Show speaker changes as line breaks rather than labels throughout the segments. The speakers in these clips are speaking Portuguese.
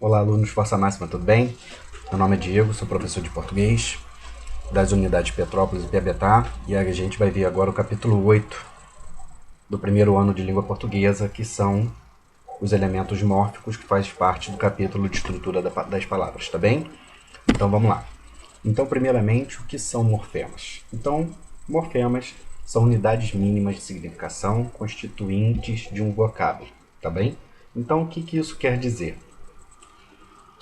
Olá, alunos Força Máxima, tudo bem? Meu nome é Diego, sou professor de português das unidades Petrópolis e Piabetá e a gente vai ver agora o capítulo 8 do primeiro ano de língua portuguesa, que são os elementos mórficos que faz parte do capítulo de estrutura das palavras, tá bem? Então vamos lá. Então, primeiramente, o que são morfemas? Então, morfemas são unidades mínimas de significação constituintes de um vocábulo, tá bem? Então, o que isso quer dizer?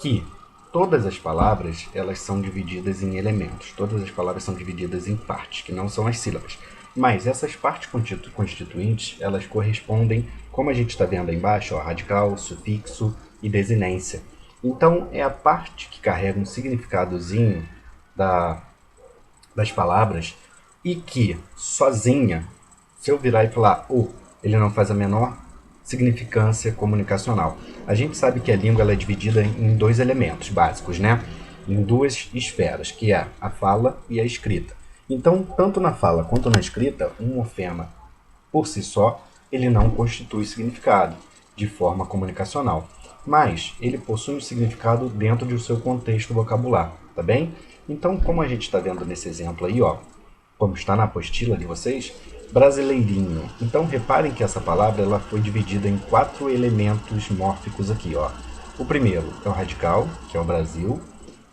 Que todas as palavras elas são divididas em elementos, todas as palavras são divididas em partes, que não são as sílabas. Mas essas partes constituintes, elas correspondem, como a gente está vendo aí embaixo, ó, radical, sufixo e desinência. Então, é a parte que carrega um significadozinho das palavras e que, sozinha, se eu virar e falar ele não faz a menor significância comunicacional. A gente sabe que a língua ela é dividida em dois elementos básicos, né? Em duas esferas, que é a fala e a escrita. Então, tanto na fala quanto na escrita, um morfema, por si só, ele não constitui significado de forma comunicacional, mas ele possui um significado dentro do seu contexto vocabular, tá bem? Então, como a gente está vendo nesse exemplo aí, ó, como está na apostila de vocês, brasileirinho. Então reparem que essa palavra ela foi dividida em 4 elementos mórficos aqui, ó. O primeiro é o radical, que é o Brasil.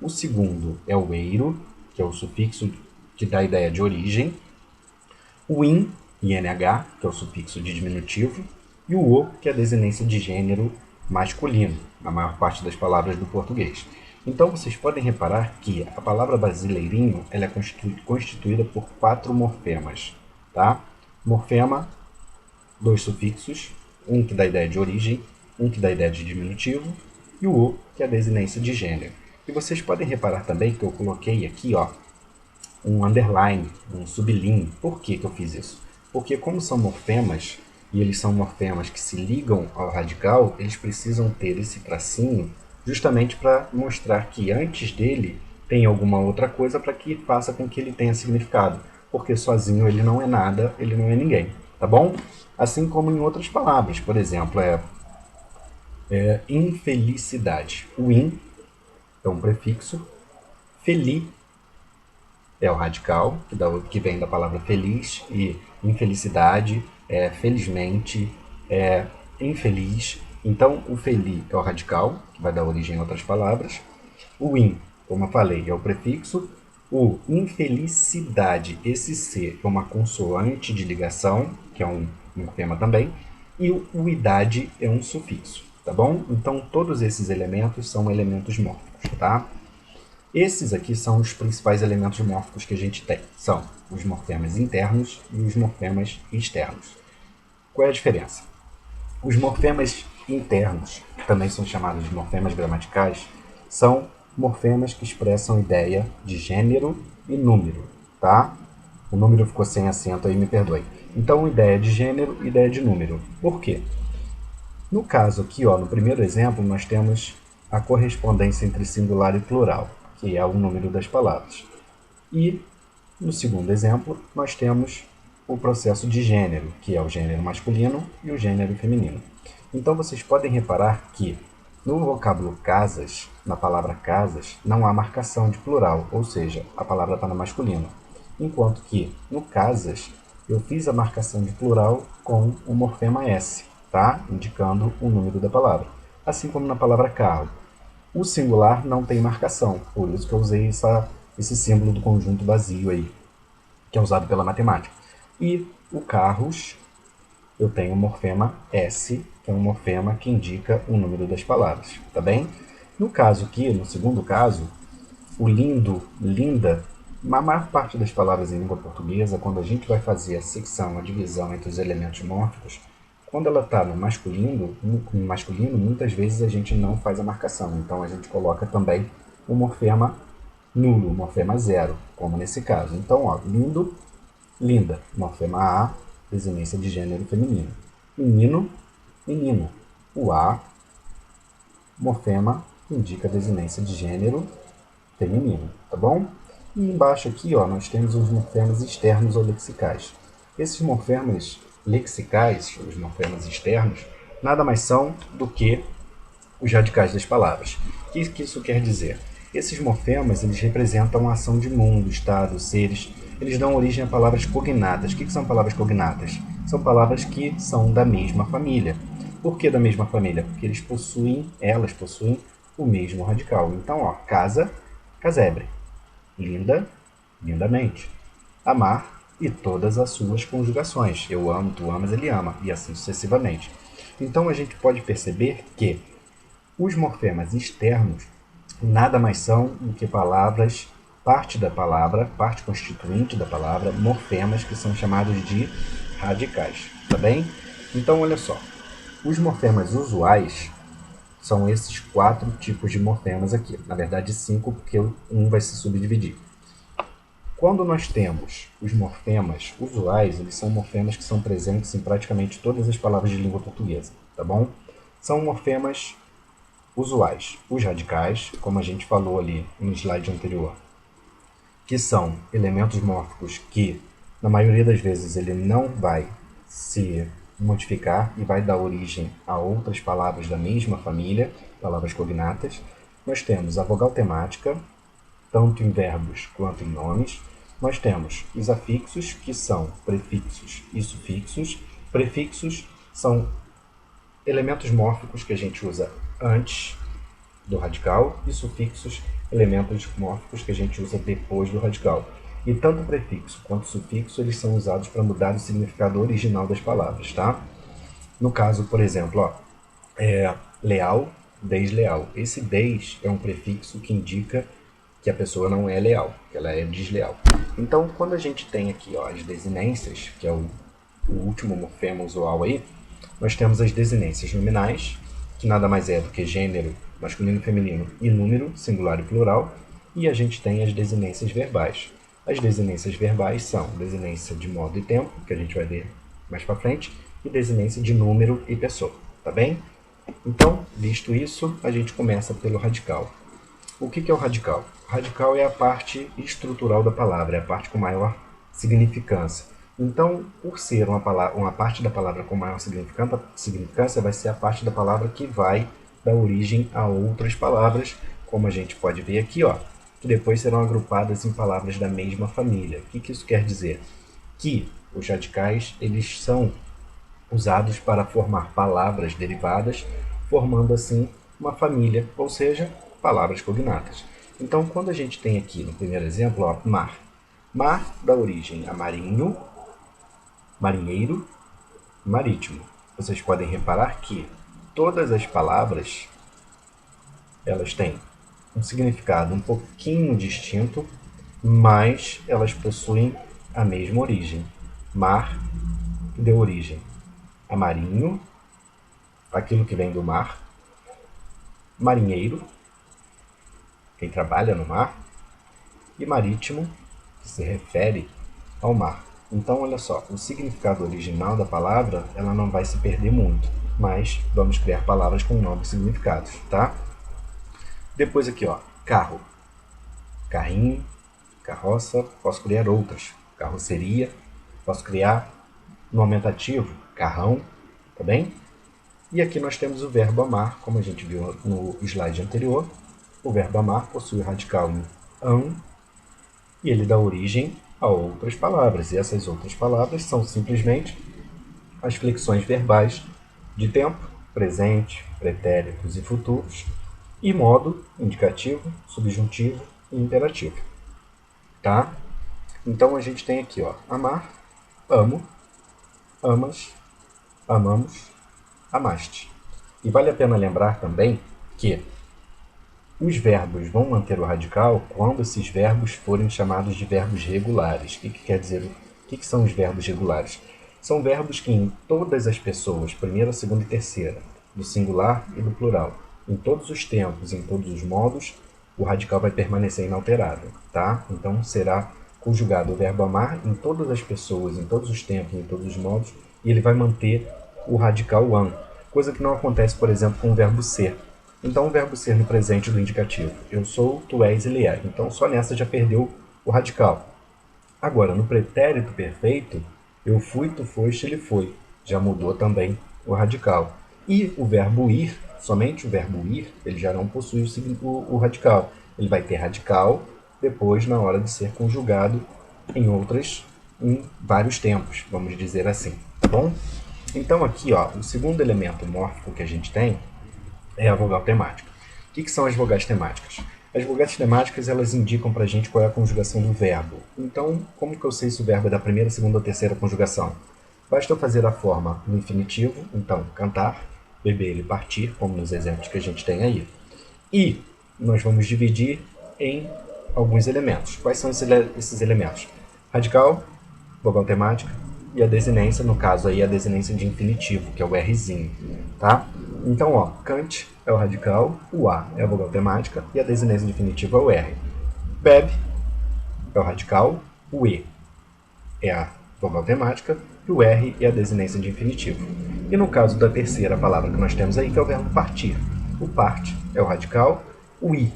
O segundo é o eiro, que é o sufixo que dá a ideia de origem. O in, INH, que é o sufixo de diminutivo. E o o, que é a desinência de gênero masculino, na maior parte das palavras do português. Então vocês podem reparar que a palavra brasileirinho ela é constituída por 4 morfemas. Tá? Morfema, 2 sufixos, um que dá a ideia de origem, um que dá a ideia de diminutivo, e o o, que é a desinência de gênero. E vocês podem reparar também que eu coloquei aqui um underline, um sublinho. Por que eu fiz isso? Porque como são morfemas, e eles são morfemas que se ligam ao radical, eles precisam ter esse tracinho justamente para mostrar que antes dele tem alguma outra coisa para que faça com que ele tenha significado. Porque sozinho ele não é nada, ele não é ninguém, tá bom? Assim como em outras palavras, por exemplo, infelicidade. O in é um prefixo, feli é o radical, que vem da palavra feliz, e infelicidade é felizmente, é infeliz. Então, o feli é o radical, que vai dar origem a outras palavras. O in, como eu falei, é o prefixo. O infelicidade, esse C é uma consoante de ligação, que é um morfema também. E o idade é um sufixo, tá bom? Então, todos esses elementos são elementos mórficos, tá? Esses aqui são os principais elementos mórficos que a gente tem. São os morfemas internos e os morfemas externos. Qual é a diferença? Os morfemas internos, que também são chamados de morfemas gramaticais, são morfemas que expressam ideia de gênero e número, tá? O número ficou sem acento aí, me perdoe. Então, ideia de gênero e ideia de número. Por quê? No caso aqui, ó, no primeiro exemplo, nós temos a correspondência entre singular e plural, que é o número das palavras. E no segundo exemplo, nós temos o processo de gênero, que é o gênero masculino e o gênero feminino. Então vocês podem reparar que no vocábulo casas, na palavra casas, não há marcação de plural, ou seja, a palavra está no masculino. Enquanto que no casas, eu fiz a marcação de plural com o morfema S, tá? Indicando o número da palavra. Assim como na palavra carro. O singular não tem marcação, por isso que eu usei esse símbolo do conjunto vazio aí, que é usado pela matemática. E o carros, eu tenho o morfema S, que é um morfema que indica o número das palavras, tá bem? No caso aqui, no segundo caso, o lindo, linda, na maior parte das palavras em língua portuguesa, quando a gente vai fazer a secção, a divisão entre os elementos mórficos, quando ela está no masculino, muitas vezes a gente não faz a marcação. Então a gente coloca também o morfema nulo, o morfema zero, como nesse caso. Então, ó, lindo, linda, morfema A, desinência de gênero feminino. Menino, menino. O A, morfema, indica desinência de gênero feminino, tá bom? E embaixo aqui, ó, nós temos os morfemas externos ou lexicais. Esses morfemas lexicais, os morfemas externos, nada mais são do que os radicais das palavras. O que isso quer dizer? Esses morfemas, eles representam a ação de mundo, estado, seres. Eles dão origem a palavras cognatas. O que são palavras cognatas? São palavras que são da mesma família. Por que da mesma família? Porque elas possuem o mesmo radical. Então, ó, casa, casebre. Linda, lindamente. Amar e todas as suas conjugações. Eu amo, tu amas, ele ama. E assim sucessivamente. Então, a gente pode perceber que os morfemas externos nada mais são do que palavras, parte da palavra, parte constituinte da palavra, morfemas, que são chamados de radicais. Tá bem? Então, olha só. Os morfemas usuais são esses 4 tipos de morfemas aqui. Na verdade, 5, porque um vai se subdividir. Quando nós temos os morfemas usuais, eles são morfemas que são presentes em praticamente todas as palavras de língua portuguesa, tá bom? São morfemas usuais. Os radicais, como a gente falou ali no slide anterior, que são elementos mórficos que, na maioria das vezes, ele não vai se modificar e vai dar origem a outras palavras da mesma família, palavras cognatas. Nós temos a vogal temática, tanto em verbos quanto em nomes. Nós temos os afixos, que são prefixos e sufixos. Prefixos são elementos mórficos que a gente usa antes do radical e sufixos, elementos mórficos que a gente usa depois do radical. E tanto o prefixo quanto o sufixo, eles são usados para mudar o significado original das palavras, tá? No caso, por exemplo, ó, leal, desleal. Esse des é um prefixo que indica que a pessoa não é leal, que ela é desleal. Então, quando a gente tem aqui ó, as desinências, que é o último morfema usual aí, nós temos as desinências nominais, que nada mais é do que gênero, masculino e feminino, e número, singular e plural, e a gente tem as desinências verbais. As desinências verbais são desinência de modo e tempo, que a gente vai ver mais para frente, e desinência de número e pessoa, tá bem? Então, visto isso, a gente começa pelo radical. O que é o radical? O radical é a parte estrutural da palavra, é a parte com maior significância. Então, por ser uma parte da palavra com maior significância, vai ser a parte da palavra que vai dar origem a outras palavras, como a gente pode ver aqui, ó, que depois serão agrupadas em palavras da mesma família. O que isso quer dizer? Que os radicais eles são usados para formar palavras derivadas, formando assim uma família, ou seja, palavras cognatas. Então, quando a gente tem aqui no primeiro exemplo, ó, mar. Mar dá origem a marinho, marinheiro, marítimo. Vocês podem reparar que todas as palavras elas têm um significado um pouquinho distinto, mas elas possuem a mesma origem. Mar deu origem a marinho, aquilo que vem do mar, marinheiro, quem trabalha no mar, e marítimo, que se refere ao mar. Então, olha só, o significado original da palavra ela não vai se perder muito, mas vamos criar palavras com novos significados, tá? Depois aqui, ó, carro, carrinho, carroça, posso criar outras, carroceria, posso criar no aumentativo, carrão, tá bem? E aqui nós temos o verbo amar, como a gente viu no slide anterior. O verbo amar possui o radical em am e ele dá origem a outras palavras. E essas outras palavras são simplesmente as flexões verbais de tempo, presente, pretéritos e futuros, e modo, indicativo, subjuntivo e imperativo. Tá? Então a gente tem aqui, ó, amar, amo, amas, amamos, amaste. E vale a pena lembrar também que os verbos vão manter o radical quando esses verbos forem chamados de verbos regulares. O que quer dizer? O que são os verbos regulares? São verbos que em todas as pessoas, primeira, segunda e terceira, do singular e do plural, em todos os tempos, em todos os modos, o radical vai permanecer inalterado, tá? Então será conjugado o verbo amar em todas as pessoas, em todos os tempos, em todos os modos, e ele vai manter o radical am, coisa que não acontece, por exemplo, com o verbo ser. Então o verbo ser no presente do indicativo. Eu sou, tu és, ele é. Então só nessa já perdeu o radical. Agora, no pretérito perfeito, eu fui, tu foste, ele foi. Já mudou também o radical. E o verbo ir, somente o verbo ir, ele já não possui o radical. Ele vai ter radical depois na hora de ser conjugado em vários tempos, vamos dizer assim, tá bom? Então aqui, ó, o segundo elemento mórfico que a gente tem é a vogal temática. O que são as vogais temáticas? As vogais temáticas, elas indicam pra gente qual é a conjugação do verbo. Então, como que eu sei se o verbo é da primeira, segunda ou terceira conjugação? Basta eu fazer a forma no infinitivo, então, cantar, beber e partir, como nos exemplos que a gente tem aí. E nós vamos dividir em alguns elementos. Quais são esses elementos? Radical, vogal temática e a desinência, no caso aí a desinência de infinitivo, que é o Rzinho, tá? Então, ó, cante é o radical, o A é a vogal temática e a desinência de infinitivo é o R. Bebe é o radical, o E é a vogal temática e o R é a desinência de infinitivo. E no caso da terceira palavra que nós temos aí, que é o verbo partir, o parte é o radical, o I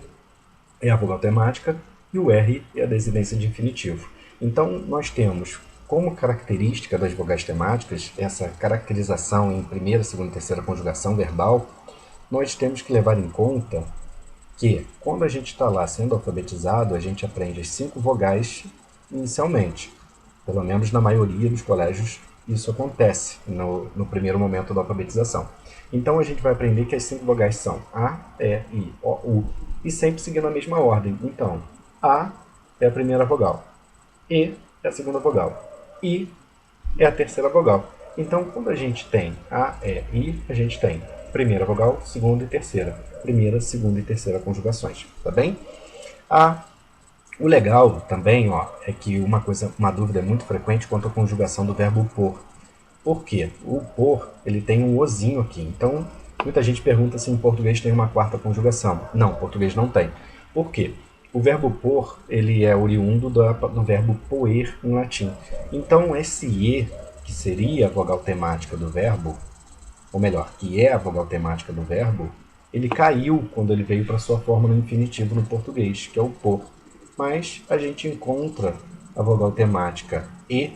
é a vogal temática e o R é a desinência de infinitivo. Então, nós temos como característica das vogais temáticas, essa caracterização em primeira, segunda e terceira conjugação verbal, nós temos que levar em conta que, quando a gente está lá sendo alfabetizado, a gente aprende as 5 vogais inicialmente. Pelo menos na maioria dos colégios isso acontece no primeiro momento da alfabetização. Então a gente vai aprender que as 5 vogais são A, E, I, O, U, e sempre seguindo a mesma ordem. Então, A é a primeira vogal, E é a segunda vogal, I é a terceira vogal. Então, quando a gente tem A, E, I, a gente tem primeira vogal, segunda e terceira. Primeira, segunda e terceira conjugações, tá bem? O legal também, ó, é que uma dúvida muito frequente quanto à conjugação do verbo pôr. Por quê? O pôr, ele tem um ozinho aqui. Então, muita gente pergunta se em português tem uma quarta conjugação. Não, português não tem. Por quê? O verbo pôr, ele é oriundo do verbo poer em latim. Então, esse E, que seria a vogal temática do verbo, ou melhor, que é a vogal temática do verbo, ele caiu quando ele veio para sua forma no infinitivo no português, que é o pôr. Mas a gente encontra a vogal temática E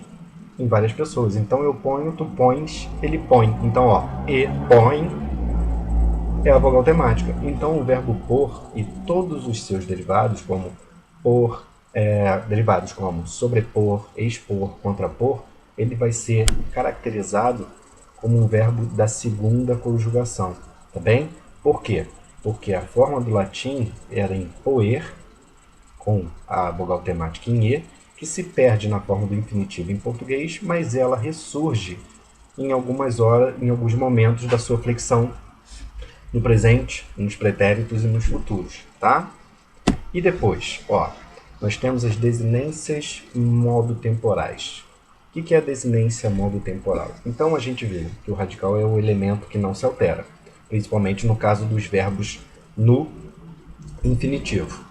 em várias pessoas. Então eu ponho, tu pões, ele põe. Então, ó, e põe é a vogal temática. Então o verbo pôr e todos os seus derivados, como pôr, derivados como sobrepor, expor, contrapor, ele vai ser caracterizado como um verbo da segunda conjugação, tá bem? Por quê? Porque a forma do latim era em poer, com a vogal temática em E, que se perde na forma do infinitivo em português, mas ela ressurge em algumas horas, em alguns momentos da sua flexão no presente, nos pretéritos e nos futuros, tá? E depois, ó, nós temos as desinências modo-temporais. O que é a desinência modo-temporal? Então a gente vê que o radical é o elemento que não se altera, principalmente no caso dos verbos no infinitivo,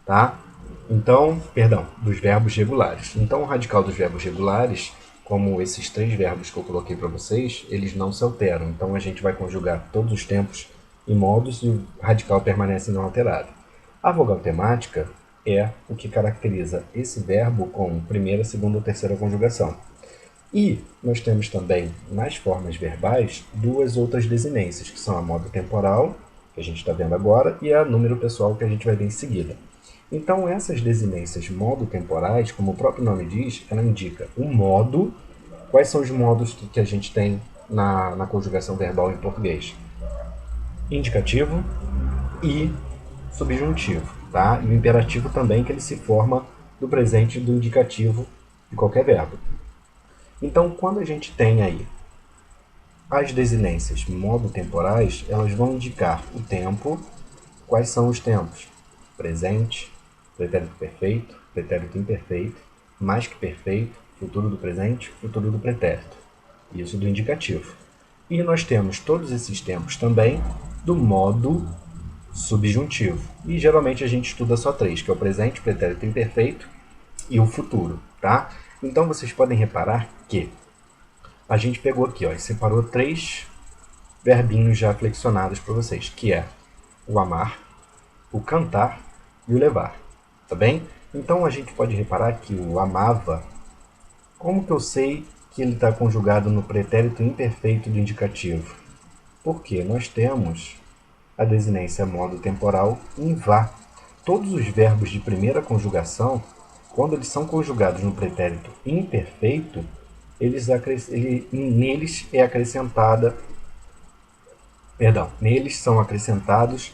tá? Então, perdão, dos verbos regulares. Então o radical dos verbos regulares, como esses 3 verbos que eu coloquei para vocês, eles não se alteram. Então a gente vai conjugar todos os tempos e modos e o radical permanece não alterado. A vogal temática é o que caracteriza esse verbo com primeira, segunda ou terceira conjugação. E nós temos também, nas formas verbais, 2 outras desinências, que são a modo temporal, que a gente está vendo agora, e a número pessoal, que a gente vai ver em seguida. Então, essas desinências modo-temporais, como o próprio nome diz, ela indica o modo. Quais são os modos que a gente tem na conjugação verbal em português? Indicativo e subjuntivo, tá? E o imperativo também, que ele se forma do presente do indicativo de qualquer verbo. Então, quando a gente tem aí as desinências modo-temporais, elas vão indicar o tempo. Quais são os tempos? Presente, pretérito perfeito, pretérito imperfeito, mais que perfeito, futuro do presente, futuro do pretérito. Isso do indicativo. E nós temos todos esses tempos também do modo subjuntivo. E geralmente a gente estuda só 3, que é o presente, pretérito imperfeito e o futuro, tá? Então vocês podem reparar que a gente pegou aqui, ó, e separou 3 verbinhos já flexionados para vocês, que é o amar, o cantar e o levar, tá bem? Então a gente pode reparar que o amava, como que eu sei que ele está conjugado no pretérito imperfeito do indicativo? Porque nós temos a desinência modo temporal em vá. Todos os verbos de primeira conjugação, quando eles são conjugados no pretérito imperfeito, neles é acrescentada, neles são acrescentados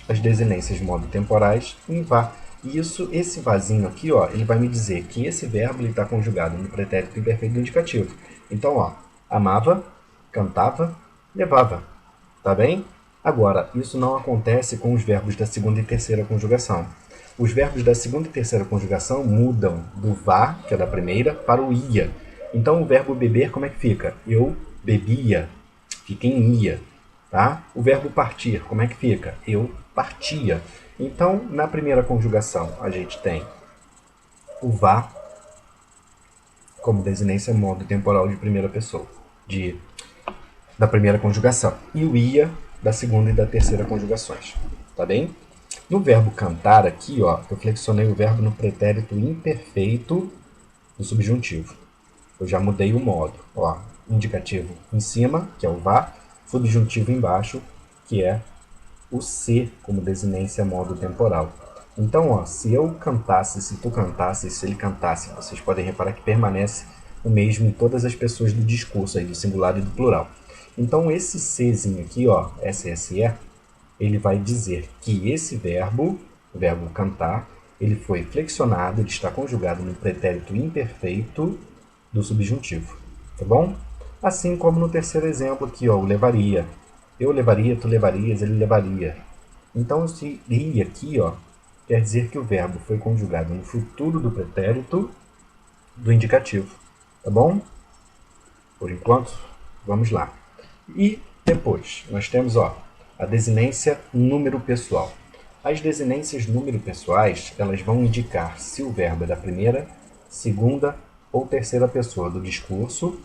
as desinências modo temporais em vá. E esse vazinho aqui, ó, ele vai me dizer que esse verbo está conjugado no pretérito imperfeito do indicativo. Então, ó, amava, cantava, levava. Tá bem? Agora, isso não acontece com os verbos da segunda e terceira conjugação. Os verbos da segunda e terceira conjugação mudam do vá, que é da primeira, para o ia. Então, o verbo beber, como é que fica? Eu bebia, fica em ia. Tá? O verbo partir, como é que fica? Eu partia. Então, na primeira conjugação, a gente tem o vá como desinência modo temporal de primeira pessoa, da primeira conjugação, e o ia da segunda e da terceira conjugações. Tá bem? No verbo cantar aqui, ó, eu flexionei o verbo no pretérito imperfeito do subjuntivo. Eu já mudei o modo. Ó, indicativo em cima, que é o vá, subjuntivo embaixo, que é o se como desinência modo temporal. Então, ó, se eu cantasse, se tu cantasse, se ele cantasse, vocês podem reparar que permanece o mesmo em todas as pessoas do discurso, aí, do singular e do plural. Então, esse Czinho aqui, ó, SSE, ele vai dizer que esse verbo, o verbo cantar, ele foi flexionado, ele está conjugado no pretérito imperfeito do subjuntivo. Tá bom? Assim como no terceiro exemplo aqui, ó, o levaria. Eu levaria, tu levarias, ele levaria. Então, esse ia aqui, ó, quer dizer que o verbo foi conjugado no futuro do pretérito do indicativo. Tá bom? Por enquanto, vamos lá. E depois, nós temos, ó, a desinência número pessoal. As desinências número pessoais, elas vão indicar se o verbo é da primeira, segunda ou terceira pessoa do discurso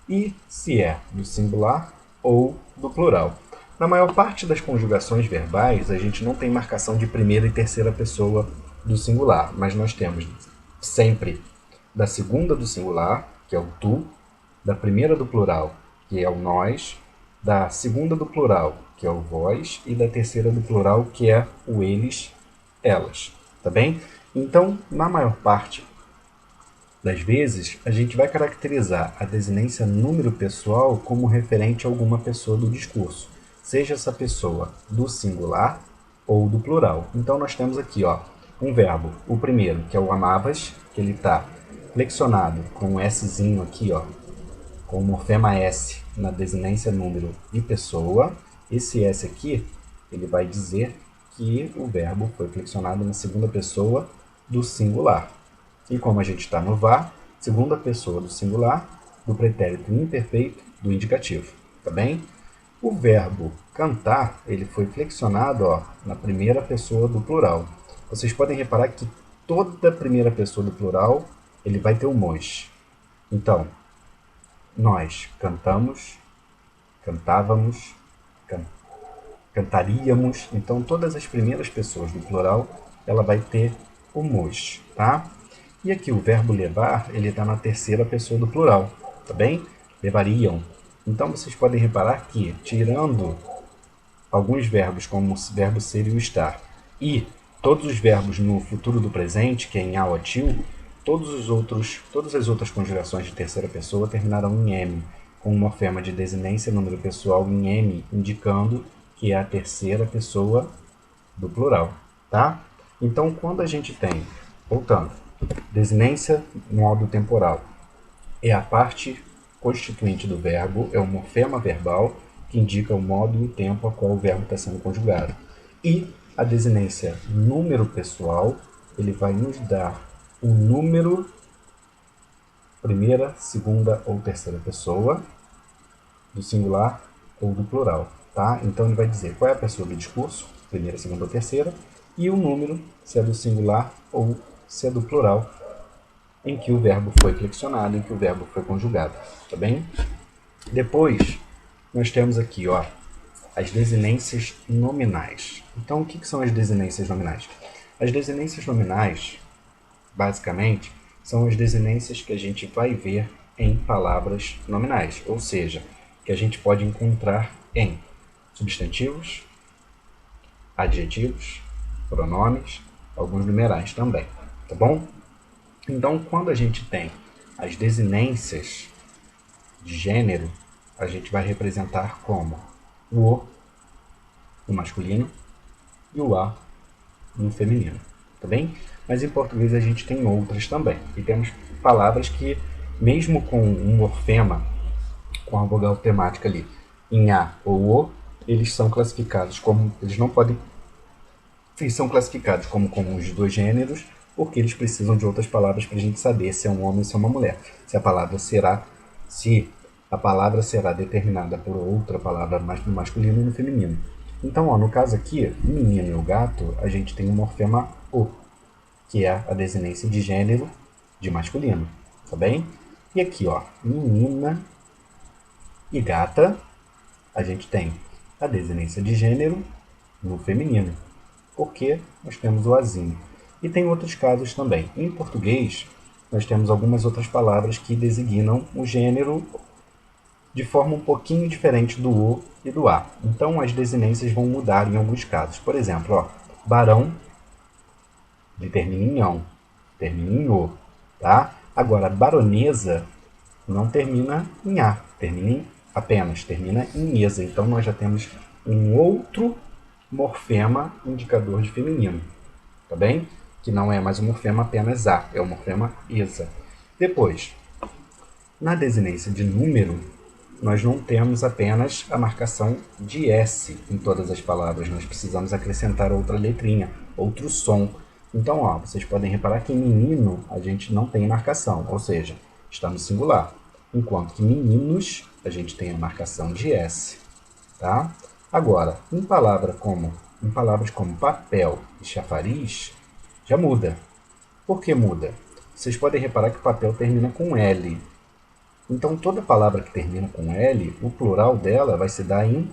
e se é do singular ou do plural. Na maior parte das conjugações verbais, a gente não tem marcação de primeira e terceira pessoa do singular, mas nós temos sempre da segunda do singular, que é o tu, da primeira do plural, que é o nós, da segunda do plural, que é o vós, e da terceira do plural, que é o eles, elas. Tá bem? Então, na maior parte das vezes, a gente vai caracterizar a desinência número pessoal como referente a alguma pessoa do discurso, seja essa pessoa do singular ou do plural. Então, nós temos aqui, ó, um verbo, o primeiro, que é o amavas, que ele está flexionado com um Szinho aqui, ó, com o morfema S na desinência número de pessoa. Esse S aqui, ele vai dizer que o verbo foi flexionado na segunda pessoa do singular. E como a gente está no vá, segunda pessoa do singular, do pretérito imperfeito do indicativo. Tá bem? O verbo cantar, ele foi flexionado, ó, na primeira pessoa do plural. Vocês podem reparar que toda primeira pessoa do plural, ele vai ter o mos. Então, nós cantamos, cantávamos, cantaríamos. Então, todas as primeiras pessoas do plural, ela vai ter o mos, tá? E aqui o verbo levar, ele está na terceira pessoa do plural, tá bem? Levariam. Então, vocês podem reparar que, tirando alguns verbos, como o verbo ser e o estar, e todos os verbos no futuro do presente, que é em ao atil, todas as outras conjugações de terceira pessoa terminarão em M, com um morfema de desinência número pessoal em M, indicando que é a terceira pessoa do plural, tá? Então, quando a gente tem, voltando, desinência modo temporal, é a parte constituinte do verbo, é o morfema verbal que indica o modo e o tempo a qual o verbo está sendo conjugado. E a desinência número pessoal, ele vai nos dar o número primeira, segunda ou terceira pessoa do singular ou do plural, tá? Então ele vai dizer qual é a pessoa do discurso, primeira, segunda ou terceira, e o número, se é do singular ou se é do plural, em que o verbo foi flexionado, em que o verbo foi conjugado, tá bem? Depois, nós temos aqui, ó, as desinências nominais. Então, o que são as desinências nominais? As desinências nominais, basicamente, são as desinências que a gente vai ver em palavras nominais, ou seja, que a gente pode encontrar em substantivos, adjetivos, pronomes, alguns numerais também, tá bom? Então, quando a gente tem as desinências de gênero, a gente vai representar como o no masculino e o a no feminino, tá bem? Mas em português a gente tem outras também. E temos palavras que, mesmo com um morfema, com a vogal temática ali, em a ou o, eles são classificados como, eles são classificados como comuns de dois gêneros, porque eles precisam de outras palavras para a gente saber se é um homem ou se é uma mulher. Se a palavra será determinada por outra palavra no masculino e no feminino. Então, ó, no caso aqui, o menino e o gato, a gente tem o morfema o, que é a desinência de gênero de masculino, tá bem? E aqui, ó, menina e gata, a gente tem a desinência de gênero no feminino, porque nós temos o azinho. E tem outros casos também. Em português, nós temos algumas outras palavras que designam o gênero de forma um pouquinho diferente do o e do a. Então as desinências vão mudar em alguns casos. Por exemplo, ó, barão, ele termina em ão, termina em o, tá? Agora, baronesa não termina em a, termina em mesa. Então nós já temos um outro morfema indicador de feminino, tá bem? Que não é mais o morfema apenas a, é o morfema esa. Depois, na desinência de número, nós não temos apenas a marcação de S em todas as palavras, nós precisamos acrescentar outra letrinha, outro som. Então, ó, vocês podem reparar que em menino a gente não tem marcação, ou seja, está no singular, enquanto que meninos a gente tem a marcação de S. Tá? Agora, em palavras como papel e chafariz, já muda. Por que muda? Vocês podem reparar que papel termina com L. Então, toda palavra que termina com L, o plural dela vai se dar em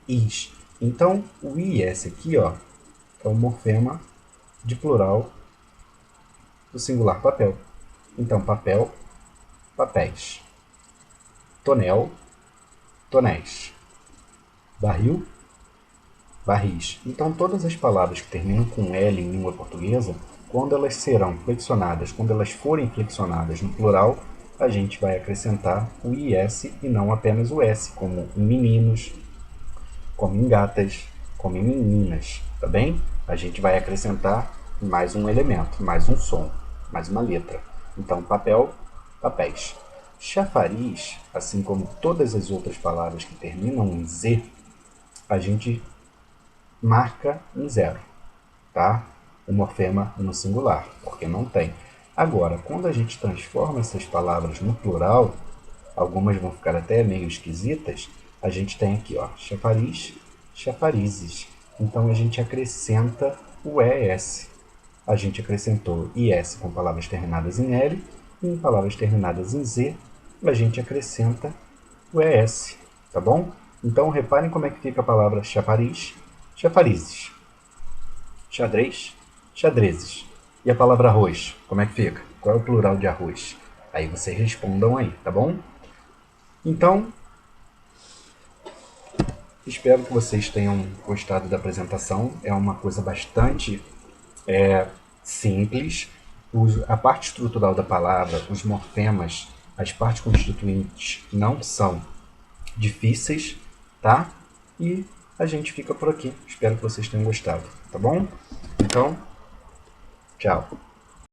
is. Então, o IS aqui, ó, é o morfema de plural do singular papel. Então, papel, papéis. Tonel, tonéis. Barril, barris. Então, todas as palavras que terminam com L em língua portuguesa, quando elas forem flexionadas no plural, a gente vai acrescentar o IS e não apenas o S, como em meninos, como em gatas, como em meninas, tá bem? A gente vai acrescentar mais um elemento, mais um som, mais uma letra. Então, papel, papéis. Chafariz, assim como todas as outras palavras que terminam em Z, a gente marca em zero, tá? O morfema no singular, porque não tem. Agora, quando a gente transforma essas palavras no plural, algumas vão ficar até meio esquisitas, a gente tem aqui, ó, chafariz, chafarizes. Então a gente acrescenta o ES. A gente acrescentou IS com palavras terminadas em L, e em palavras terminadas em Z, a gente acrescenta o ES, tá bom? Então reparem como é que fica a palavra chafariz, chafarizes. Xadrez, xadrezes. E a palavra arroz, como é que fica? Qual é o plural de arroz? Aí vocês respondam aí, tá bom? Então, espero que vocês tenham gostado da apresentação. É uma coisa bastante simples. A parte estrutural da palavra, os morfemas, as partes constituintes não são difíceis, tá? E a gente fica por aqui. Espero que vocês tenham gostado, tá bom? Então, tchau.